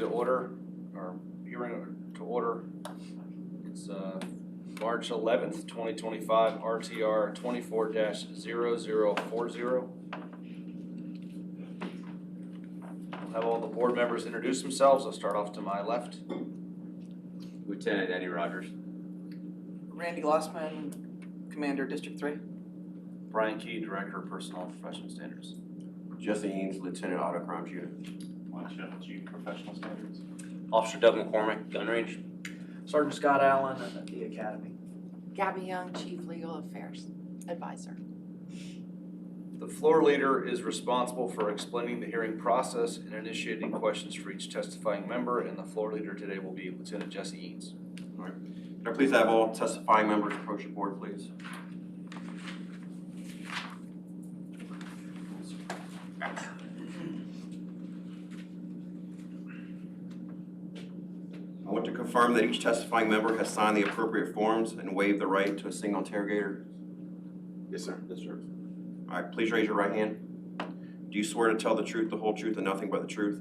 to order, or hearing to order. It's March 11th, 2025, RTR 24-0040. I'll have all the board members introduce themselves. I'll start off to my left. Lieutenant Eddie Rogers. Randy Glossman, Commander, District 3. Brian Key, Director of Personnel and Professional Standards. Jesse Eanes, Lieutenant Auto Crimes Unit. Mike Sheffield, Chief Professional Standards. Officer Doug McCormick, Gun Range. Sergeant Scott Allen at the Academy. Gabby Young, Chief Legal Affairs Advisor. The floor leader is responsible for explaining the hearing process and initiating questions for each testifying member, and the floor leader today will be Lieutenant Jesse Eanes. All right. Can I please have all testifying members approach the board, please? I want to confirm that each testifying member has signed the appropriate forms and waived the right to a single interrogator. Yes, sir. Yes, sir. All right, please raise your right hand. Do you swear to tell the truth, the whole truth, and nothing but the truth?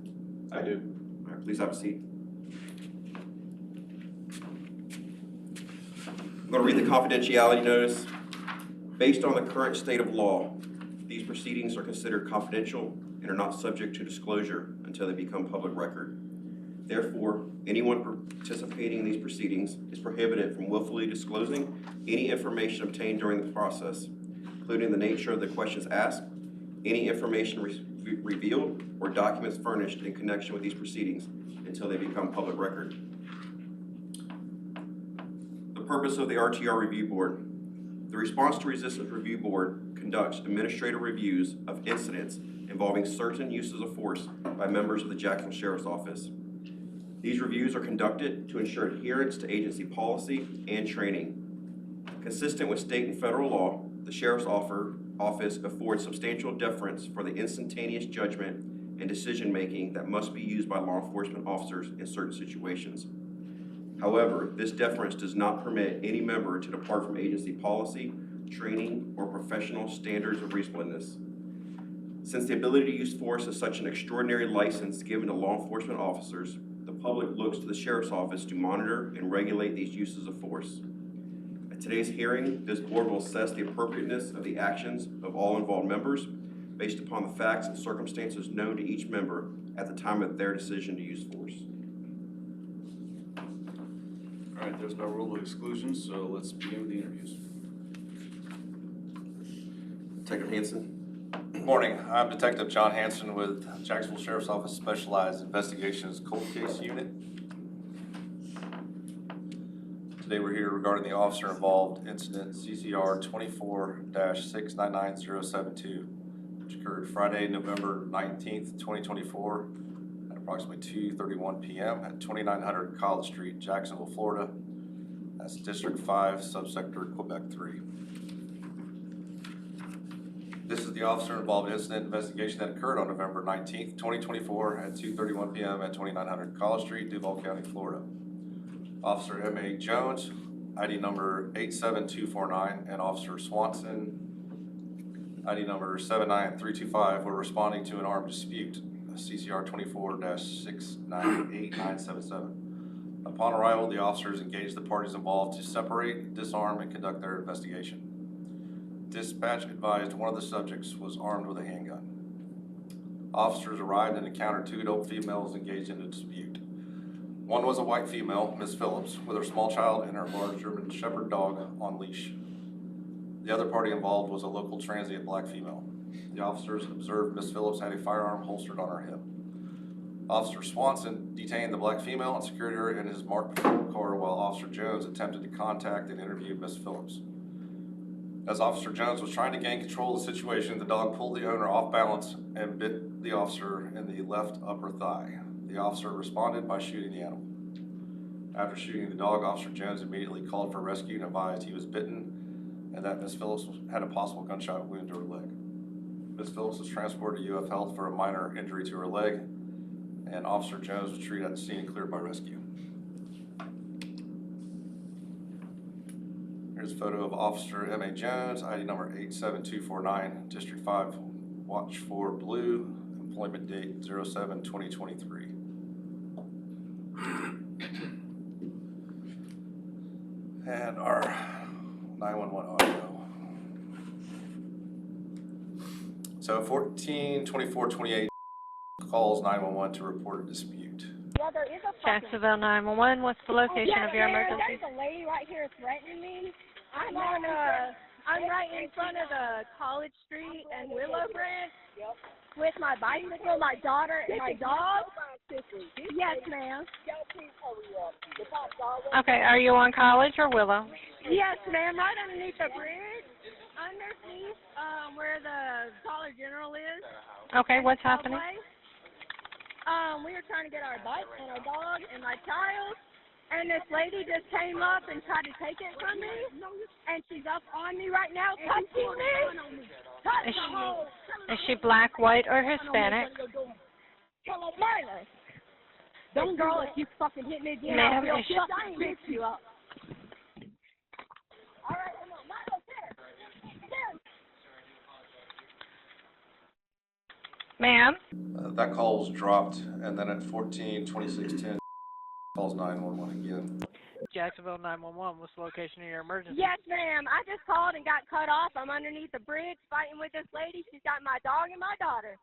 I do. All right, please have a seat. I'm going to read the confidentiality notice. Based on the current state of law, these proceedings are considered confidential and are not subject to disclosure until they become public record. Therefore, anyone participating in these proceedings is prohibited from willfully disclosing any information obtained during the process, including the nature of the questions asked, any information revealed, or documents furnished in connection with these proceedings until they become public record. The purpose of the RTR Review Board. The Response to Resistance Review Board conducts administrative reviews of incidents involving certain uses of force by members of the Jacksonville Sheriff's Office. These reviews are conducted to ensure adherence to agency policy and training. Consistent with state and federal law, the Sheriff's Office affords substantial deference for the instantaneous judgment and decision-making that must be used by law enforcement officers in certain situations. However, this deference does not permit any member to depart from agency policy, training, or professional standards of reasonableness. Since the ability to use force is such an extraordinary license given to law enforcement officers, the public looks to the Sheriff's Office to monitor and regulate these uses of force. At today's hearing, this board will assess the appropriateness of the actions of all involved members based upon the facts and circumstances known to each member at the time of their decision to use force. All right, there's no rule of exclusion, so let's begin with the interviews. Detective Hanson. Good morning. I'm Detective John Hanson with Jacksonville Sheriff's Office Specialized Investigations Cold Case Unit. Today we're here regarding the officer-involved incident CCR 24-699072, which occurred Friday, November 19th, 2024 at approximately 2:31 p.m. at 2900 College Street, Jacksonville, Florida. That's District 5, Subsector Quebec 3. This is the officer-involved incident investigation that occurred on November 19th, 2024 at 2:31 p.m. at 2900 College Street, Duval County, Florida. Officer M.A. Jones, ID number 87249, and Officer Swanson, ID number 79325, were responding to an armed dispute, CCR 24-698977. Upon arrival, the officers engaged the parties involved to separate, disarm, and conduct their investigation. Dispatch advised one of the subjects was armed with a handgun. Officers arrived and encountered two adult females engaged in a dispute. One was a white female, Miss Phillips, with her small child and her large German Shepherd dog on leash. The other party involved was a local transient black female. The officers observed Miss Phillips had a firearm holstered on her hip. Officer Swanson detained the black female and secured her in his marked patrol car while Officer Jones attempted to contact and interview Miss Phillips. As Officer Jones was trying to gain control of the situation, the dog pulled the owner off balance and bit the officer in the left upper thigh. The officer responded by shooting the animal. After shooting the dog, Officer Jones immediately called for rescue and advised he was bitten and that Miss Phillips had a possible gunshot wound to her leg. Miss Phillips was transported to UF Health for a minor injury to her leg, and Officer Jones was treated at the scene and cleared by rescue. Here's a photo of Officer M.A. Jones, ID number 87249, District 5, Watch 4 Blue, employment date 07-2023. And our 911 audio. So 14-24-28 calls 911 to report a dispute. Yeah, there is a fucking... Jacksonville 911, what's the location of your Yeah, emergency? there's a lady right here threatening me. I'm right in front of the College Street and Willow Branch with my bicycle, my daughter, and my dog. Yes, ma'am. Okay, are you on College or Willow? Yes, ma'am, right underneath the bridge, underneath where the Dollar General is. Okay, what's happening? We were trying to get our bike and our dog and my child, and this lady just came up and tried to take it from me, and she's up on me right now, touching me. Is she black, white, or Hispanic? Marla, don't girl, if you fucking hit me again, Ma'am, I'll is she- fucking beat you up. All right, come on, Marla, there. Ma'am? That call was dropped, and then at 14-26-10 calls 911 again. Jacksonville 911, what's the location of your emergency? Yes, ma'am. I just called and got cut off. I'm underneath the bridge fighting with this lady. She's got my dog and my daughter.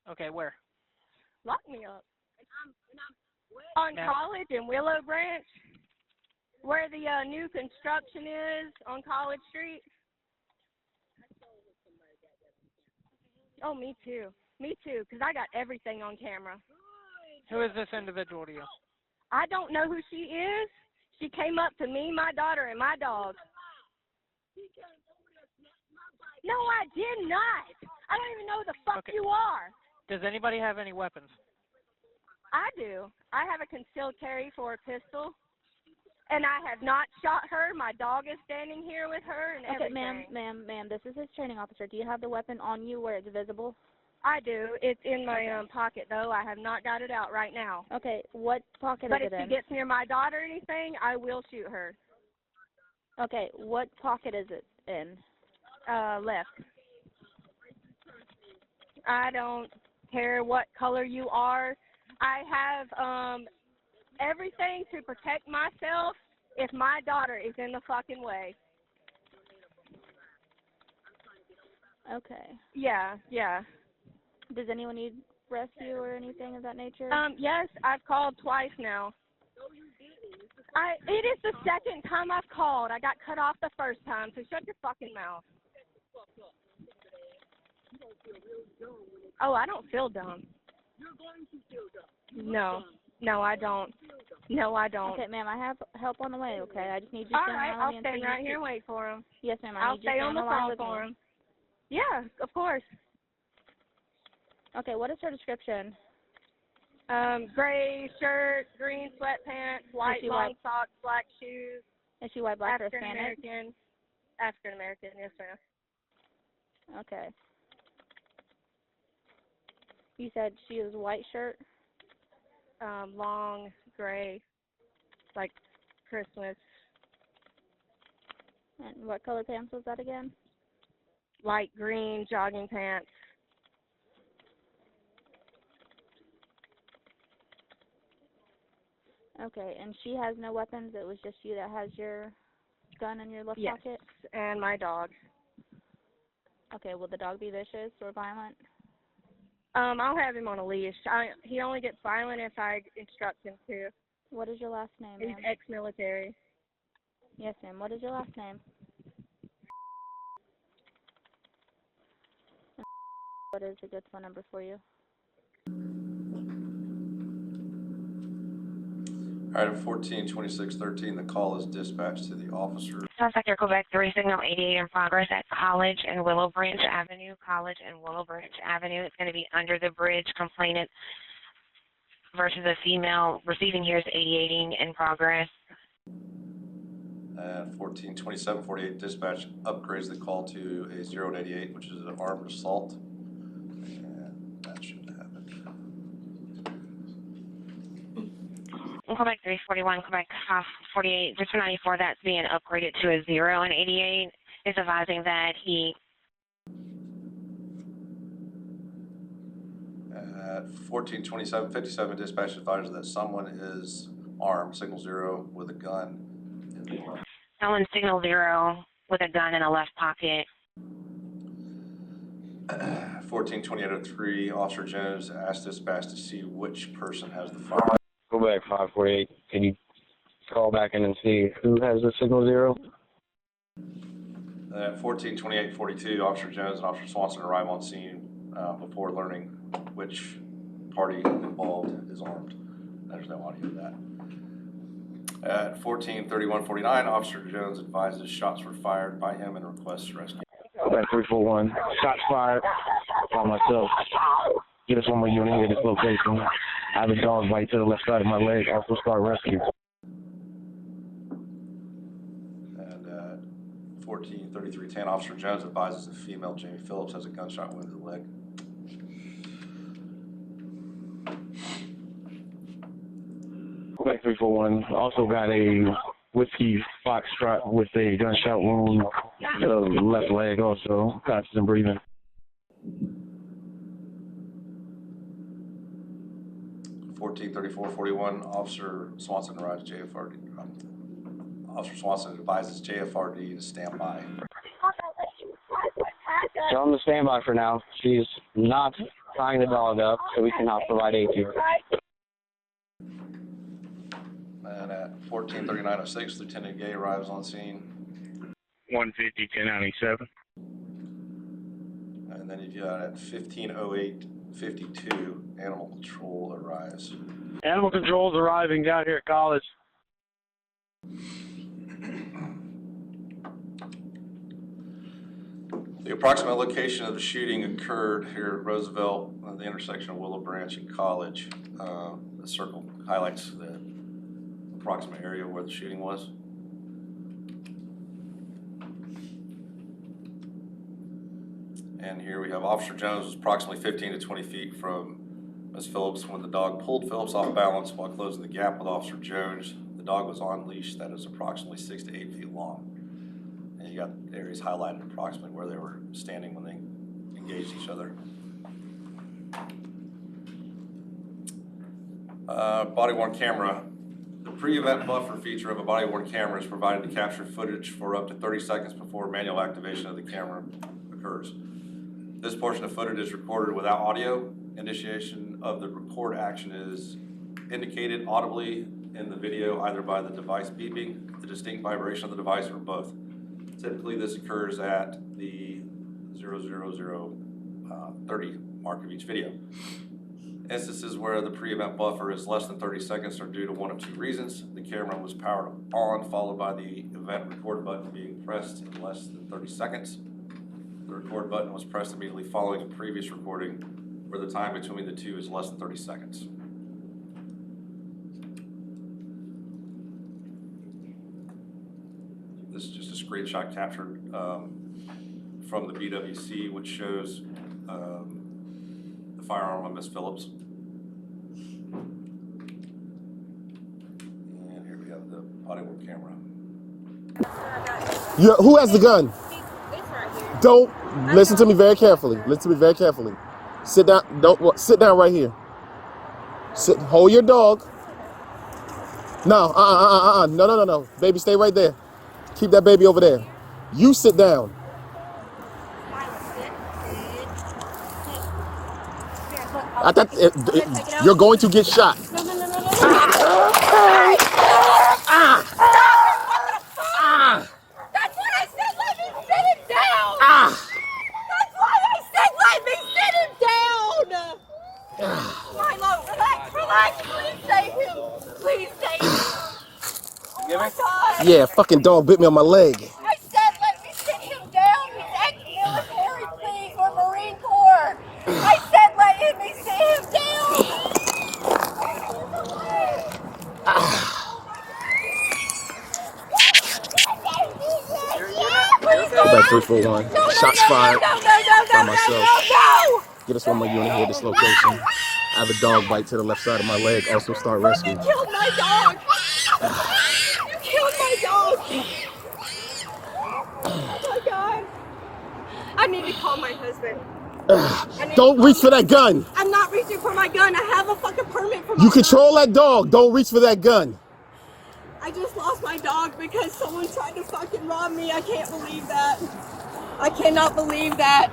Okay, where? Lock me up. On Ma'am. College and Willow Branch, where the new construction is on College Street. Oh, me too. Me too, because I got everything on camera. Who is this individual to you? I don't know who she is. She came up to me, my daughter, and my dog. No, I did not. I don't even know who the fuck Okay. you are. Does anybody have any weapons? I do. I have a concealed carry for a pistol, and I have not shot her. My dog is standing here with her and Okay, everything. ma'am, this is his training officer. Do you have the weapon on you where it's visible? I do. It's in my pocket, though. I have not got it out right now. Okay, what pocket But is if it she in? gets near my daughter or anything, I will shoot her. Okay, what pocket is it in? Left. I don't care what color you are. I have everything to protect myself if my daughter is in the fucking way. Okay. Yeah. Does anyone need rescue or anything of that nature? Yes, I've called twice now. It is the second time I've called. I got cut off the first time, so shut your fucking mouth. Oh, I don't feel dumb. You're going to feel dumb. No, I don't. No, I don't. Okay, ma'am, I have help on the way, okay? I just need you to All stay on right, the line I'll with me stay until right you here and speak. wait for him. Yes, ma'am, I I'll need you to stay on the line phone with for me. him. Yeah, of course. Okay, what is her description? Gray shirt, green sweatpants, white she long white? socks, black shoes. Is she white, black, or African Hispanic? American. African American, yes, ma'am. Okay. You said she was white shirt? Long gray, like Christmas. And what color pants was that again? Light green jogging pants. Okay, and she has no weapons. It was just you that has your gun in your left Yes, pocket? and my dog. Okay, will the dog be vicious or violent? I'll have him on a leash. He only gets violent if I instruct him to. What is your last name, He's ma'am? ex-military. Yes, ma'am. What is your last name? What is a good phone number for you? Item 14-26-13, the call is dispatched to the officer. Suspect Air Quebec 3 signal 88 in progress at College and Willow Branch Avenue. College and Willow Branch Avenue. It's going to be under the bridge. Complainant versus a female. Receiving here is 88ing in progress. And 14-27-48, dispatch upgrades the call to a 0-88, which is an armed assault. And that should happen. Quebec 341, Quebec 48, just for 94, that's being upgraded to a 0 and 88. Is advising that he. At 14-27-57, dispatch advises that someone is armed, signal 0, with a gun Someone signal 0 with a gun in a left pocket. 142803, Officer Jones asked dispatch to see which person has the firearm. Go back 548. Can you call back in and see who has the signal 0? At 142842, Officer Jones and Officer Swanson arrive on scene before learning which party involved is armed. There's no audio of that. At 143149, Officer Jones advises shots were fired by him and requests rescue. Go back 341. Shots fired by myself. Get us one more unit at this location. I have a dog bite to the left side of my leg. Also start rescue. And at 143310, Officer Jones advises the female Jamie Phillips has a gunshot wound to the leg. Go back 341. Also got a whiskey foxtrot with a gunshot wound to the left leg also. Conscious and breathing. 143441, Officer Swanson arrives at JFRD. Officer Swanson advises JFRD to stand by. Tell him to stand by for now. She's not tying the dog up, so we cannot provide aid to her. And at 143906, Lieutenant Gay arrives on scene. 150, 1097. And then you got at 150852, Animal Control arrives. Animal Control's arriving down here at college. The approximate location of the shooting occurred here at Roosevelt, at the intersection of Willow Branch and College. The circle highlights the approximate area where the shooting was. And here we have Officer Jones was approximately 15 to 20 feet from Ms. Phillips when the dog pulled Phillips off balance while closing the gap with Officer Jones. The dog was on leash that is approximately 6 to 8 feet long. And you got areas highlighted approximately where they were standing when they engaged each other. Body-worn camera. The pre-event buffer feature of a body-worn camera is provided to capture footage for up to 30 seconds before manual activation of the camera occurs. This portion of footage is recorded without audio. Initiation of the record action is indicated audibly in the video either by the device beeping, the distinct vibration of the device, or both. Typically, this occurs at the 00030 mark of each video. Instances where the pre-event buffer is less than 30 seconds are due to one of two reasons. The camera was powered on, followed by the event record button being pressed in less than 30 seconds. The record button was pressed immediately following a previous recording where the time between the two is less than 30 seconds. This is just a screenshot captured from the BWC, which shows the firearm on Ms. Phillips. And here we have the body-worn camera. Who has the gun? Don't listen to me very carefully. Listen to me very carefully. Sit down. Sit down right here. Hold your dog. No, no. Baby, stay right there. Keep that baby over there. You sit down. You're going to get shot. That's what I said, let me sit him down! That's why I said let me sit him down! Milo, relax, please save him! Please save him! Oh my God! Yeah, fucking dog bit me on my leg. I said let me sit him down! He's ex-military, please, or Marine Corps! I said let me sit him down! Back 341. Shots fired by myself. Get us one more unit here at this location. I have a dog bite to the left side of my leg. Also start rescue. You killed my dog! You killed my dog! Oh my God! I need to call my husband. Don't reach for that gun. I'm not reaching for my gun. I have a fucking permit for my You control that dog. Don't reach for that gun. I just lost my dog because someone tried to fucking rob me. I can't believe that. I cannot believe that.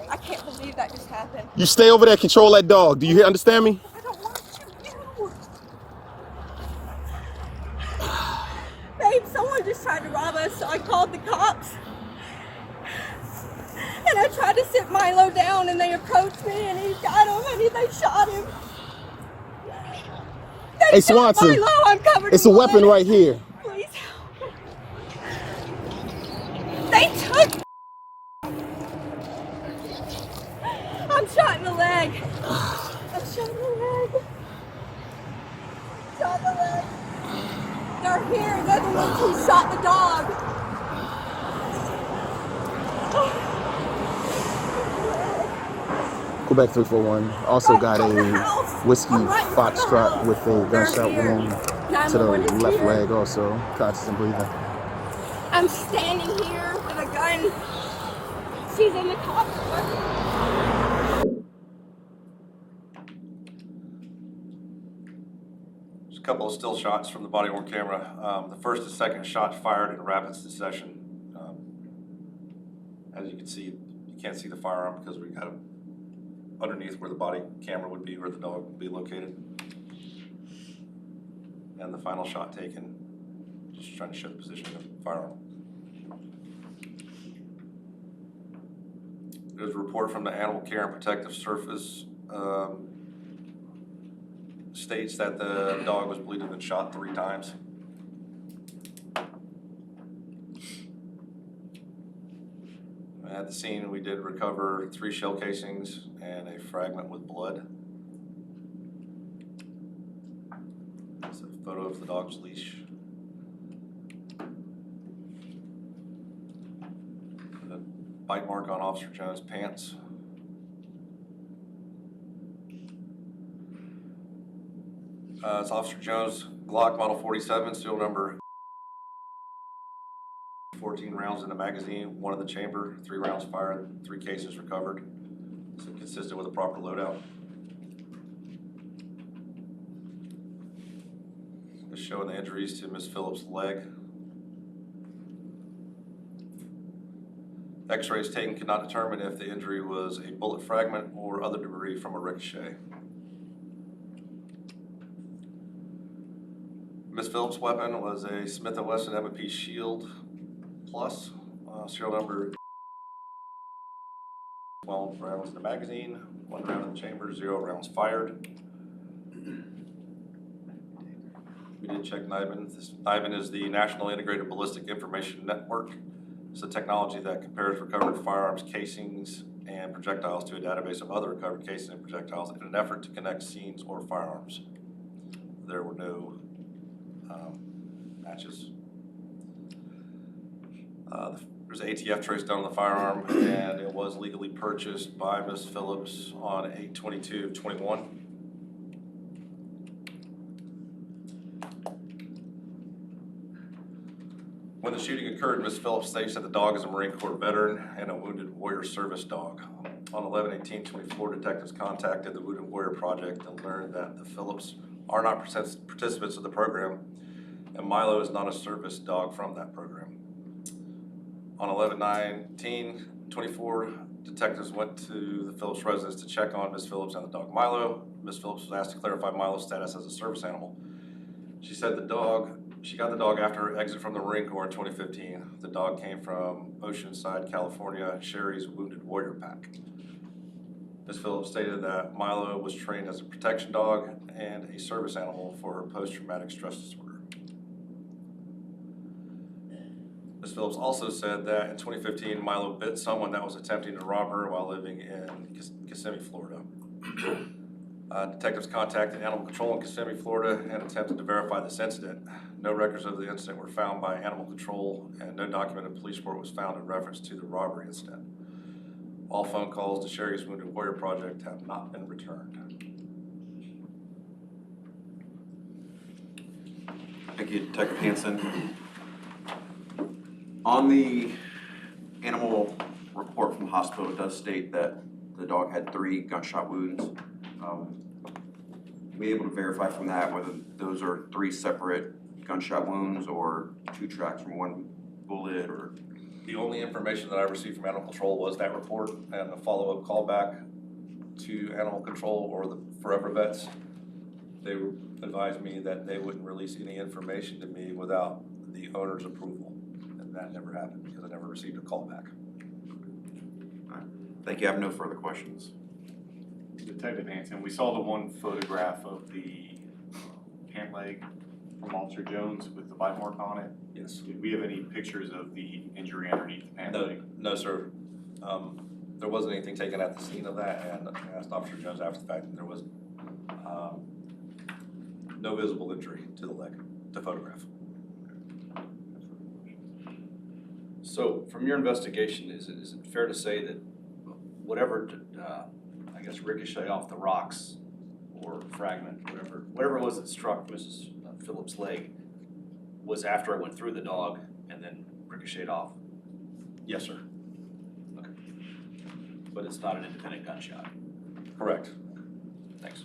I can't believe that just happened. You stay over there, control that dog. Do you understand me? I don't want you. Babe, someone just tried to rob us, so I called the cops. And I tried to sit Milo down, and they approached me, and he got him, and they shot him. They Hey, shot Swanson, Milo. I'm covered it's in a weapon blood. right here. Please help. They took. I'm shot in the leg. I'm shot in the leg. Shot in the leg. They're here. They're the ones who shot the dog. Quebec 341 also got a whiskey foxtrot with a gunshot wound to the left leg also, conscious and breathing. I'm standing here with a gun. She's in the car. There's a couple of still shots from the body-worn camera. The first and second shot fired in rapid succession. As you can see, you can't see the firearm because we got it underneath where the body camera would be, where the dog would be located. And the final shot taken, just trying to show the position of the firearm. There's a report from the Animal Care and Protective Service states that the dog was believed to have been shot 3 times. At the scene, we did recover 3 shell casings and a fragment with blood. That's a photo of the dog's leash. The bite mark on Officer Jones' pants. It's Officer Jones' Glock Model 47, serial number 14 rounds in the magazine, 1 in the chamber, 3 rounds fired, 3 cases recovered. So consistent with a proper loadout. Just showing the injuries to Ms. Phillips' leg. X-rays taken could not determine if the injury was a bullet fragment or other debris from a ricochet. Ms. Phillips' weapon was a Smith & Wesson M&P Shield Plus, serial number 12 rounds in the magazine, 1 round in the chamber, 0 rounds fired. We did check NIBIN. NIBIN is the National Integrated Ballistic Information Network. It's a technology that compares recovered firearms casings and projectiles to a database of other recovered casings and projectiles in an effort to connect scenes or firearms. There were no matches. There's an ATF trace done on the firearm, and it was legally purchased by Ms. Phillips on 8/22/21. When the shooting occurred, Ms. Phillips states that the dog is a Marine Corps veteran and a Wounded Warrior service dog. On 11/18/24, detectives contacted the Wounded Warrior Project and learned that the Phillips are not participants of the program, and Milo is not a service dog from that program. On 11/19/24, detectives went to the Phillips residence to check on Ms. Phillips and the dog Milo. Ms. Phillips was asked to clarify Milo's status as a service animal. She said she got the dog after her exit from the Marine Corps in 2015. The dog came from Oceanside, California, Sherry's Wounded Warrior Pack. Ms. Phillips stated that Milo was trained as a protection dog and a service animal for her post-traumatic stress disorder. Ms. Phillips also said that in 2015, Milo bit someone that was attempting to rob her while living in Kissimmee, Florida. Detectives contacted Animal Control in Kissimmee, Florida, and attempted to verify this incident. No records of the incident were found by Animal Control, and no documented police report was found in reference to the robbery incident. All phone calls to Sherry's Wounded Warrior Project have not been returned. Thank you, Detective Hansen. On the animal report from the hospital, it does state that the dog had 3 gunshot wounds. We able to verify from that whether those are 3 separate gunshot wounds or 2 tracks from 1 bullet or? The only information that I received from animal control was that report and a follow-up call back to animal control or the Forever Vets. They advised me that they wouldn't release any information to me without the owner's approval. And that never happened because I never received a call back. Thank you. I have no further questions. Detective Hanson, we saw the one photograph of the pant leg from Officer Jones with the bite mark on it. Yes. Did we have any pictures of the injury underneath the pant leg? No, sir. There wasn't anything taken at the scene of that, and I asked Officer Jones after the fact, and there was no visible injury to the leg to photograph. So from your investigation, is it fair to say that whatever, I guess, ricochet off the rocks or fragment, whatever it was that struck Mrs. Phillips' leg was after I went through the dog and then ricocheted off? Yes, sir. Okay. But it's not an independent gunshot? Correct. Thanks.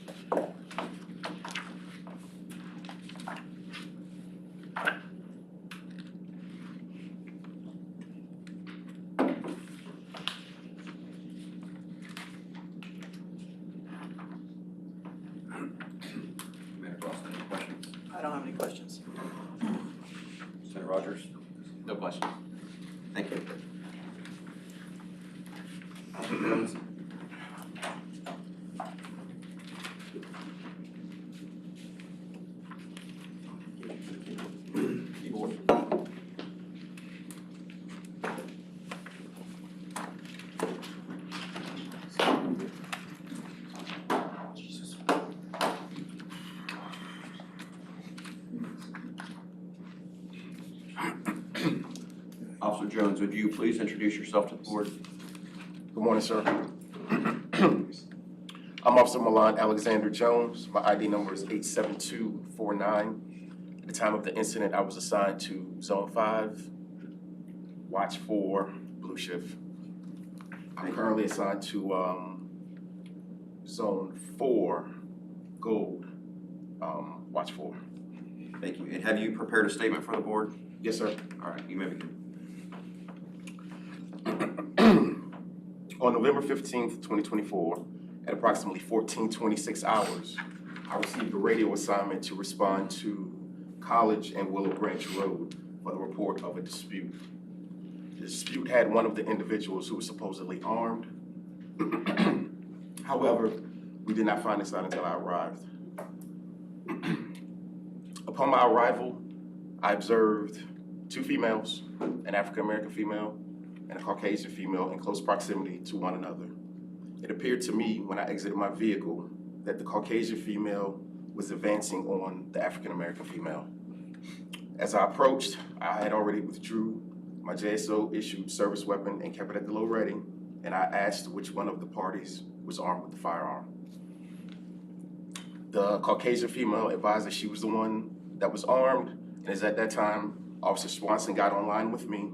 Commander Ross, any questions? I don't have any questions. Senator Rogers? No questions. Thank you. Officer Jones? Keyboard. Officer Jones, would you please introduce yourself to the board? Good morning, sir. I'm Officer Milan Alexander Jones. My ID number is 87249. At the time of the incident, I was assigned to Zone 5, Watch 4, Blue Shift. I'm currently assigned to Zone 4, Gold, Watch 4. Thank you. And have you prepared a statement for the board? Yes, sir. All right, you may begin. On November 15th, 2024, at approximately 14:26 hours, I received a radio assignment to respond to College and Willow Branch Road for the report of a dispute. The dispute had one of the individuals who was supposedly armed. However, we did not find this out until I arrived. Upon my arrival, I observed 2 females, an African-American female and a Caucasian female, in close proximity to one another. It appeared to me when I exited my vehicle that the Caucasian female was advancing on the African-American female. As I approached, I had already withdrew my JSO issued service weapon and kept it at the low ready, and I asked which one of the parties was armed with the firearm. The Caucasian female advised that she was the one that was armed, and as at that time, Officer Swanson got online with me,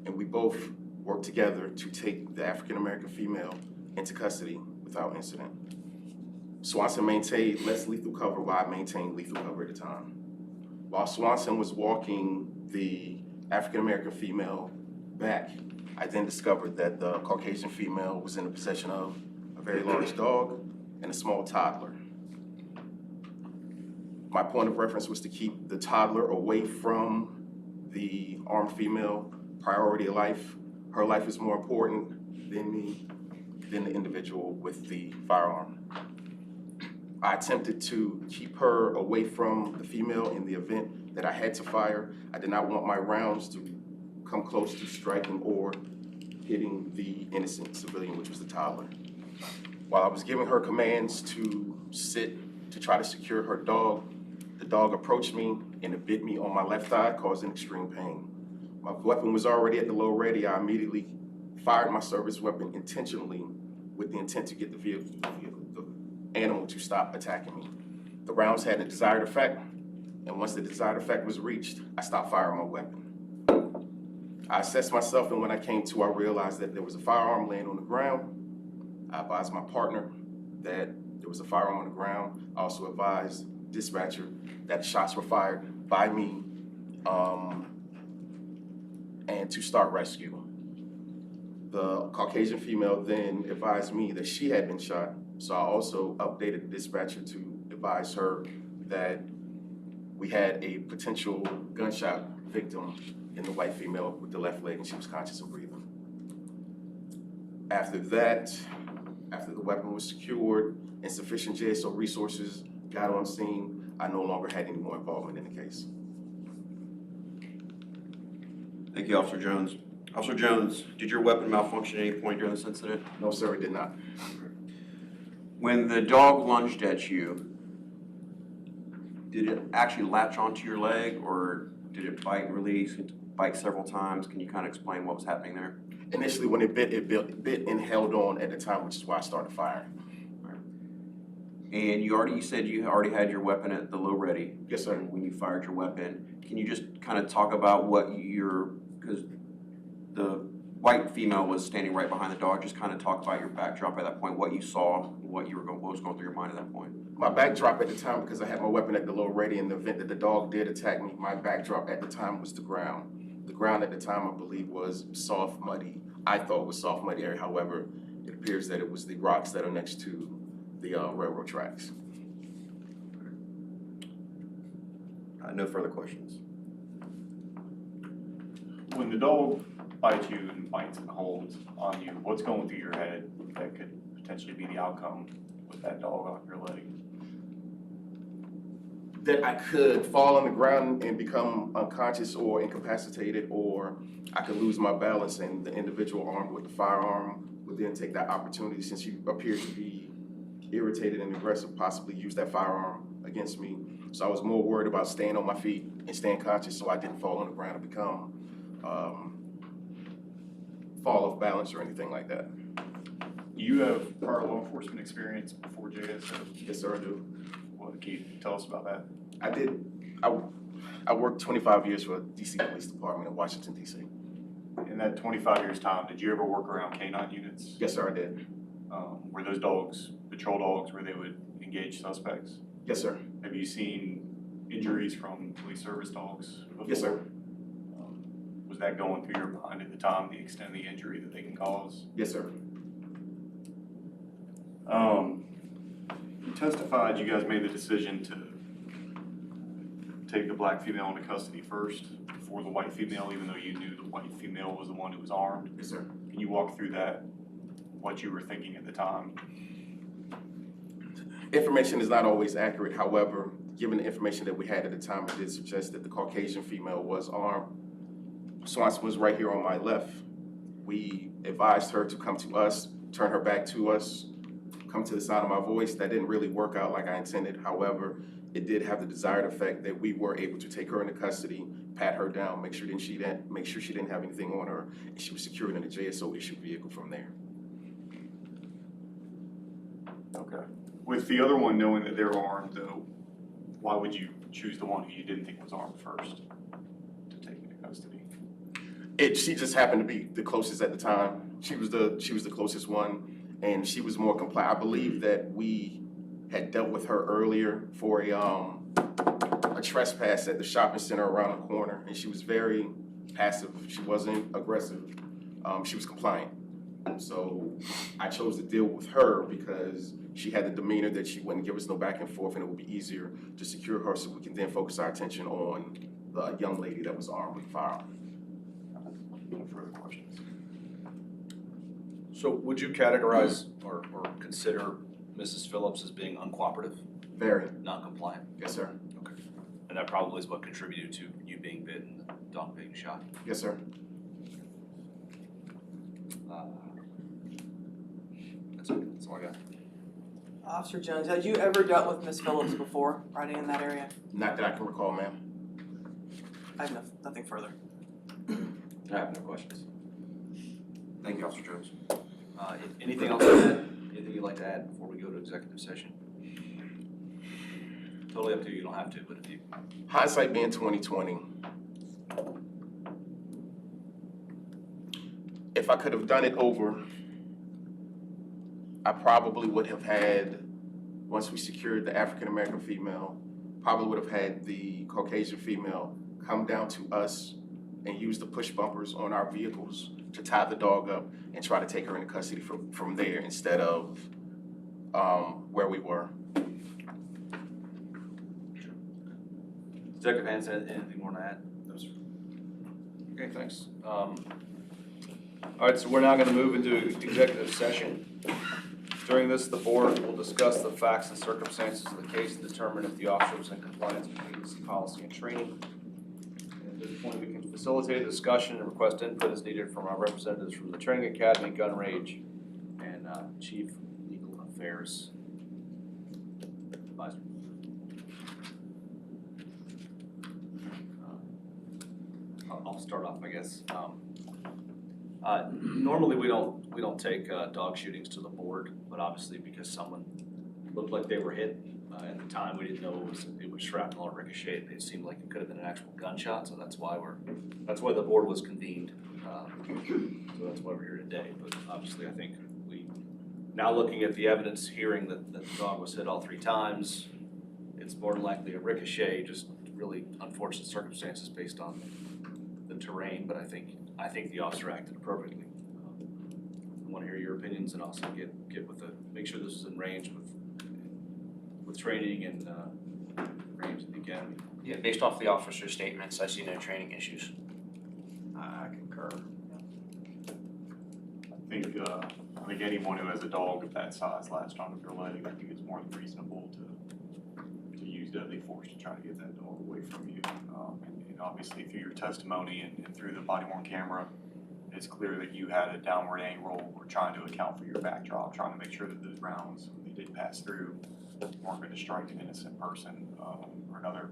and we both worked together to take the African-American female into custody without incident. Swanson maintained less lethal cover while I maintained lethal cover at the time. While Swanson was walking the African-American female back, I then discovered that the Caucasian female was in the possession of a very large dog and a small toddler. My point of reference was to keep the toddler away from the armed female. Priority of life. Her life is more important than me, than the individual with the firearm. I attempted to keep her away from the female in the event that I had to fire. I did not want my rounds to come close to striking or hitting the innocent civilian, which was the toddler. While I was giving her commands to sit to try to secure her dog, the dog approached me and it bit me on my left thigh, causing extreme pain. My weapon was already at the low ready. I immediately fired my service weapon intentionally with the intent to get the animal to stop attacking me. The rounds had the desired effect, and once the desired effect was reached, I stopped firing my weapon. I assessed myself, and when I came to, I realized that there was a firearm laying on the ground. I advised my partner that there was a firearm on the ground. I also advised dispatcher that shots were fired by me and to start rescue. The Caucasian female then advised me that she had been shot, so I also updated the dispatcher to advise her that we had a potential gunshot victim in the white female with the left leg, and she was conscious and breathing. After that, after the weapon was secured and sufficient JSO resources got on scene, I no longer had any more involvement in the case. Thank you, Officer Jones. Officer Jones, did your weapon malfunction at any point during this incident? No, sir, it did not. When the dog lunged at you, did it actually latch onto your leg, or did it bite, release, bite several times? Can you kind of explain what was happening there? Initially, when it bit and held on at the time, which is why I started firing. And you said you already had your weapon at the low ready. Yes, sir. When you fired your weapon. Can you just kind of talk about what because the white female was standing right behind the dog, just kind of talk about your backdrop at that point, what you saw, what was going through your mind at that point. My backdrop at the time, because I had my weapon at the low ready in the event that the dog did attack me, my backdrop at the time was the ground. The ground at the time, I believe, was soft, muddy. I thought it was soft, muddy area. However, it appears that it was the rocks that are next to the railroad tracks. No further questions. When the dog bites you and bites and holds on you, what's going through your head that could potentially be the outcome with that dog on your leg? That I could fall on the ground and become unconscious or incapacitated, or I could lose my balance and the individual armed with the firearm would then take that opportunity, since you appear to be irritated and aggressive, possibly use that firearm against me. So I was more worried about staying on my feet and staying conscious so I didn't fall on the ground and become fall off balance or anything like that. Do you have prior law enforcement experience before JSO? Yes, sir, I do. What can you tell us about that? I did. I worked 25 years for the DC Police Department in Washington, DC. In that 25 years time, did you ever work around K-9 units? Yes, sir, I did. Were those dogs patrol dogs where they would engage suspects? Yes, sir. Have you seen injuries from police service dogs before? Yes, sir. Was that going through your mind at the time, the extent of the injury that they can cause? Yes, sir. You testified you guys made the decision to take the black female into custody first before the white female, even though you knew the white female was the one who was armed. Yes, sir. Can you walk through that, what you were thinking at the time? Information is not always accurate. However, given the information that we had at the time, it did suggest that the Caucasian female was armed. Swanson was right here on my left. We advised her to come to us, turn her back to us, come to the sound of my voice. That didn't really work out like I intended. However, it did have the desired effect that we were able to take her into custody, pat her down, make sure she didn't have anything on her, and she was secured in a JSO issued vehicle from there. Okay. With the other one knowing that they're armed, though, why would you choose the one who you didn't think was armed first to take into custody? She just happened to be the closest at the time. She was the closest one, and she was more compliant. I believe that we had dealt with her earlier for a trespass at the shopping center around the corner, and she was very passive. She wasn't aggressive. She was compliant. So I chose to deal with her because she had the demeanor that she wouldn't give us no back and forth, and it would be easier to secure her so we can then focus our attention on the young lady that was armed with a firearm. No further questions. So would you categorize or consider Mrs. Phillips as being uncooperative? Very. Non-compliant? Yes, sir. Okay. And that probably is what contributed to you being bitten and the dog being shot? Yes, sir. That's all I got. Officer Jones, had you ever dealt with Miss Phillips before, riding in that area? Not that I can recall, ma'am. I have nothing further. I have no questions. Thank you, Officer Jones. Anything else to add? Anything you'd like to add before we go to executive session? Totally up to you. You don't have to, but if you. Hindsight being 20/20. If I could have done it over, I probably would have had, once we secured the African American female, probably would have had the Caucasian female come down to us and use the push bumpers on our vehicles to tie the dog up and try to take her into custody from there instead of where we were. Detective Hanson, anything more to add? No, sir. Okay, thanks. All right, so we're now going to move into executive session. During this, the board will discuss the facts and circumstances of the case and determine if the officer was in compliance with agency policy and training. And at this point, we can facilitate a discussion and request input as needed from our representatives from the Training Academy, Gun Range, and Chief Legal Affairs Advisor. I'll start off, I guess. Normally we don't take dog shootings to the board, but obviously because someone looked like they were hit at the time, we didn't know it was shrapnel or ricochet. It seemed like it could have been an actual gunshot, so that's why the board was convened. So that's why we're here today. But obviously, I think now looking at the evidence, hearing that the dog was hit all 3 times, it's more than likely a ricochet, just really unfortunate circumstances based on the terrain, but I think the officer acted appropriately. I want to hear your opinions and also make sure this is in range with training and range of the academy. Yeah, based off the officer's statements, I see no training issues. I concur. I think anyone who has a dog of that size latched onto their leg, I think it's more than reasonable to use deadly force to try to get that dog away from you. And obviously through your testimony and through the body-worn camera, it's clear that you had a downward angle or trying to account for your backdrop, trying to make sure that those rounds, when they did pass through, weren't going to strike an innocent person or another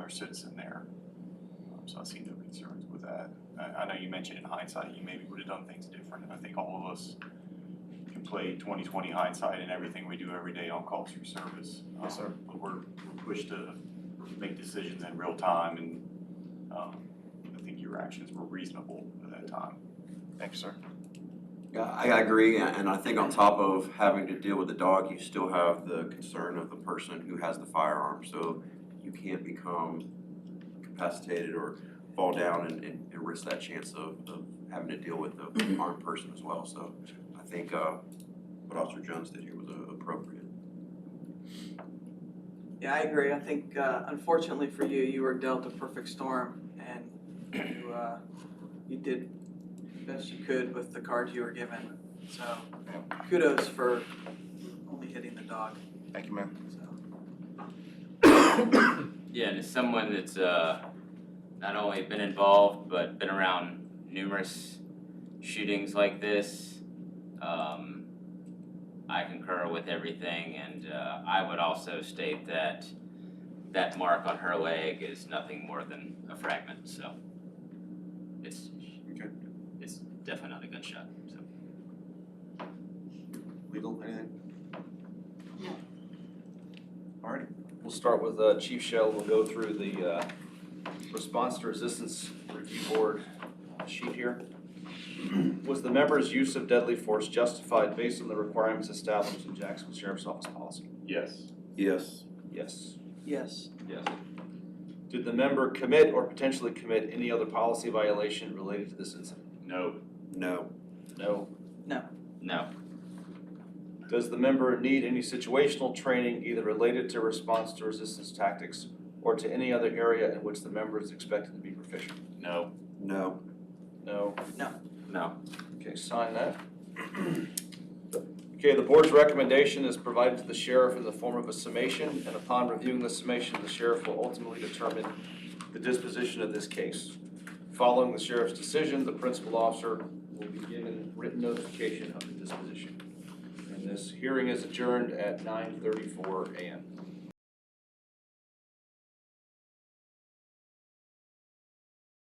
citizen there. So I see no concerns with that. I know you mentioned in hindsight you maybe would have done things different, and I think all of us can play 20/20 hindsight in everything we do every day on calls through service. Yes, sir. But we're pushed to make decisions in real time, and I think your actions were reasonable at that time. Thank you, sir. Yeah, I agree, and I think on top of having to deal with the dog, you still have the concern of the person who has the firearm. So you can't become incapacitated or fall down and risk that chance of having to deal with the armed person as well. So I think what Officer Jones did here was appropriate. Yeah, I agree. I think unfortunately for you, you were dealt a perfect storm, and you did the best you could with the cards you were given. So kudos for only hitting the dog. Thank you, ma'am. Yeah, and as someone that's not only been involved but been around numerous shootings like this, I concur with everything, and I would also state that that mark on her leg is nothing more than a fragment, so it's definitely not a gunshot. So. Legal, anything? No. All right, we'll start with Chief Shell. We'll go through the Response to Resistance Review Board sheet here. Was the member's use of deadly force justified based on the requirements established in Jacksonville Sheriff's Office policy? Yes. Yes. Yes. Yes. Yes. Did the member commit or potentially commit any other policy violation related to this incident? No. No. No. No. No. Does the member need any situational training either related to response to resistance tactics or to any other area in which the member is expected to be proficient? No. No. No. No. No. Okay, sign that. Okay, the board's recommendation is provided to the sheriff in the form of a summation, and upon reviewing the summation, the sheriff will ultimately determine the disposition of this case. Following the sheriff's decision, the principal officer will be given written notification of the disposition. And this hearing is adjourned at 9:34 a.m.